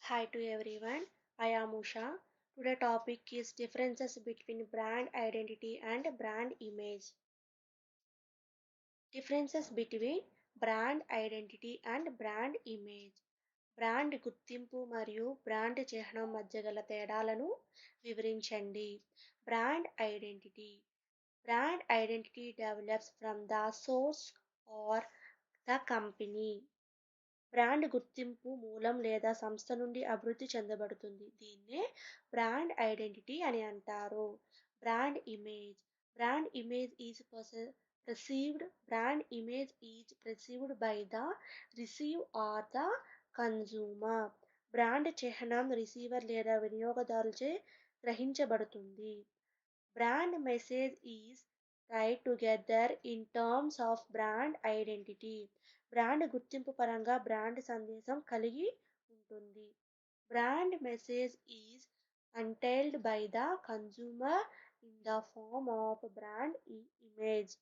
Hi to everyone. I am Usha. Today topic is differences between brand identity and brand image. Differences between brand identity and brand image. Brand గుర్తింపు మరియు brand చిహ్నం మధ్య గల తేడాలను వివరించండి. Brand identity. Brand identity develops from the source or the company. Brand గుర్తింపు మూలం లేదా సంస్థ నుండి అభివృద్ధి చెందబడుతుంది. దీన్నే బ్రాండ్ ఐడెంటిటీ అని అంటారు. Brand image. Brand image is perceived by the receive or the consumer. Brand చిహ్నం రిసీవర్ లేదా వినియోగదారుచే గ్రహించబడుతుంది. Brand message is tied together in terms of brand identity. Brand గుర్తింపు పరంగా బ్రాండ్ సందేశం కలిగి ఉంటుంది. Brand message is unveiled by the consumer in the form of brand image.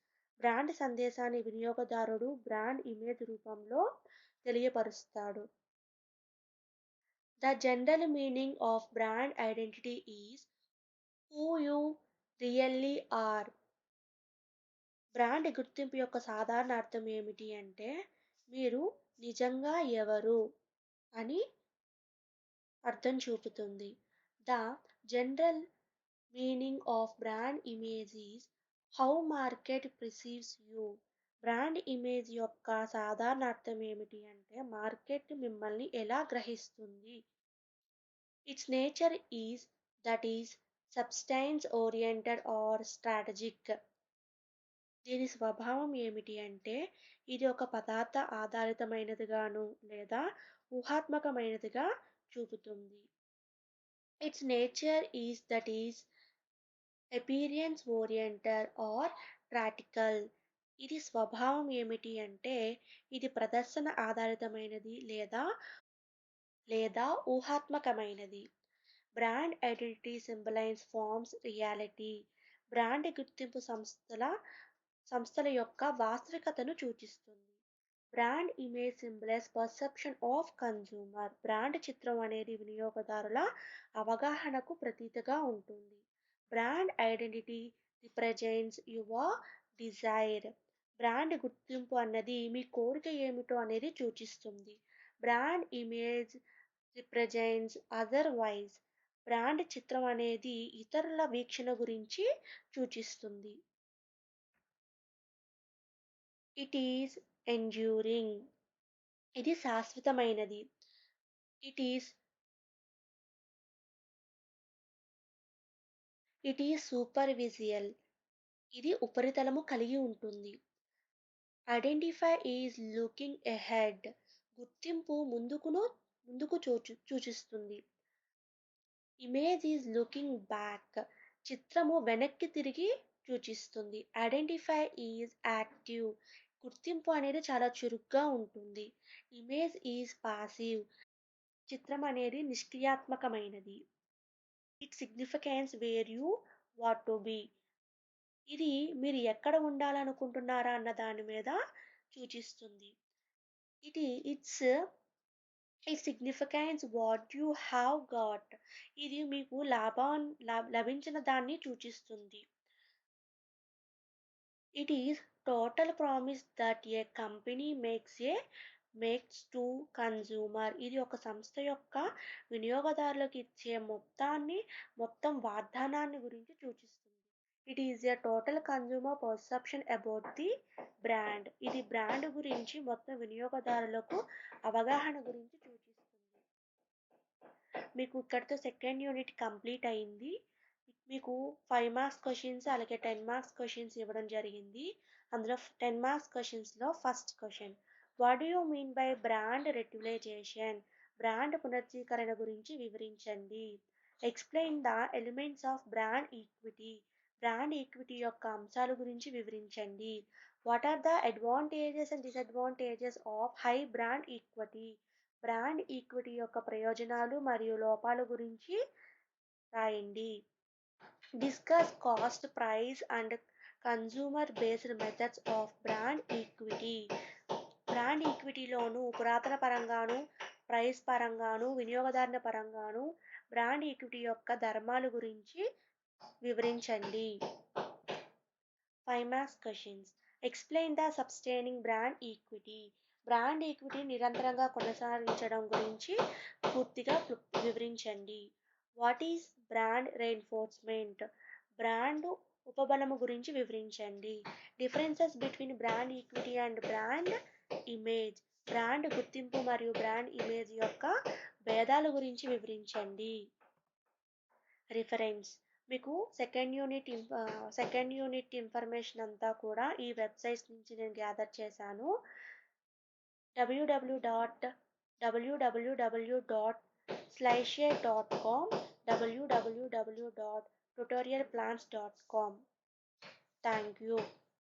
Brand సందేశాన్ని వినియోగదారుడు బ్రాండ్ ఇమేజ్ రూపంలో తెలియపరుస్తాడు. The general meaning of brand identity is who you really are. Brand గుర్తింపు యొక్క సాధారణ అర్థం ఏమిటి అంటే మీరు నిజంగా ఎవరు అని అర్థం చూపుతుంది. The general meaning of brand image is how market perceives you. Brand image యొక్క సాధారణ అర్థం ఏమిటి అంటే మార్కెట్ మిమ్మల్ని ఎలా గ్రహిస్తుంది. Its nature is that is substance oriented or strategic. దీని స్వభావం ఏమిటి అంటే ఇది ఒక పదార్థ ఆధారితమైనదిగాను లేదా ఊహాత్మకమైనదిగా చూపుతుంది. Its nature is that is appearance oriented or practical. ఇది స్వభావం ఏమిటి అంటే ఇది ప్రదర్శన ఆధారితమైనది లేదా ఊహాత్మకమైనది. Brand identity symbolize forms reality. Brand గుర్తింపు సంస్థల యొక్క వాస్తవికతను సూచిస్తుంది. Brand image symbolize perception of consumer. Brand చిత్రం అనేది వినియోగదారుల అవగాహనకు ప్రతీకగా ఉంటుంది. Brand identity represents your desire. Brand గుర్తింపు అన్నది మీ కోరిక ఏమిటో అనేది సూచిస్తుంది. Brand image represents otherwise. Brand చిత్రం అనేది ఇతరుల వీక్షణ గురించి సూచిస్తుంది. It is enduring. ఇది శాశ్వతమైనది. It is superficial. ఇది ఉపరితలము కలిగి ఉంటుంది. Identify is looking ahead. గుర్తింపు ముందుకు సూచిస్తుంది. Image is looking back. చిత్రము వెనక్కి తిరిగి సూచిస్తుంది. Identify is active. గుర్తింపు అనేది చాలా చురుగ్గా ఉంటుంది. Image is passive. చిత్రం అనేది నిష్క్రియాత్మకమైనది. It significance where you want to be. ఇది మీరు ఎక్కడ ఉండాలనుకుంటున్నారా అన్న దాని మీద సూచిస్తుంది. Its significance what you have got. ఇది మీకు లభించిన దాన్ని సూచిస్తుంది. It is total promise that A company makes to consumer. ఇది ఒక సంస్థ యొక్క వినియోగదారులకు ఇచ్చే మొత్తం వాగ్దానాన్ని గురించి సూచిస్తుంది. It is a total consumer perception about the brand. ఇది బ్రాండ్ గురించి మొత్తం వినియోగదారులకు అవగాహన గురించి సూచిస్తుంది. మీకు ఇక్కడితో సెకండ్ యూనిట్ కంప్లీట్ అయింది. మీకు 5 మార్క్స్ క్వశ్చన్స్ అలాగే 10 మార్క్స్ క్వశ్చన్స్ ఇవ్వడం జరిగింది. అందులో 10 మార్క్స్ క్వశ్చన్స్లో first question, what do you mean by brand revitalization. Brand పునరుద్ధరణ గురించి వివరించండి. Explain the elements of brand equity. Brand equity యొక్క అంశాల గురించి వివరించండి. What are the advantages and disadvantages of high brand equity. Brand equity యొక్క ప్రయోజనాలు మరియు లోపాల గురించి రాయండి. Discuss cost, price and consumer based methods of brand equity. Brand ఈక్విటీలోను పురాతన పరంగాను ప్రైస్ పరంగాను, వినియోగదారుల పరంగాను బ్రాండ్ ఈక్విటీ యొక్క ధర్మాలు గురించి వివరించండి. 5 marks questions. Explain the sustaining brand equity. Brand equity నిరంతరంగా కొనసాగించడం గురించి పూర్తిగా వివరించండి. What is brand reinforcement? Brand ఉపబలము గురించి వివరించండి. Differences between brand equity and brand image. Brand గుర్తింపు మరియు బ్రాండ్ ఇమేజ్ యొక్క భేదాల గురించి వివరించండి. రిఫరెన్స్. మీకు సెకండ్ యూనిట్ ఇన్ఫర్మేషన్ అంతా కూడా ఈ వెబ్సైట్స్ నుంచి నేను గ్యాదర్ చేశాను. www.slideshare.com, www.tutorialplans.com. Thank you.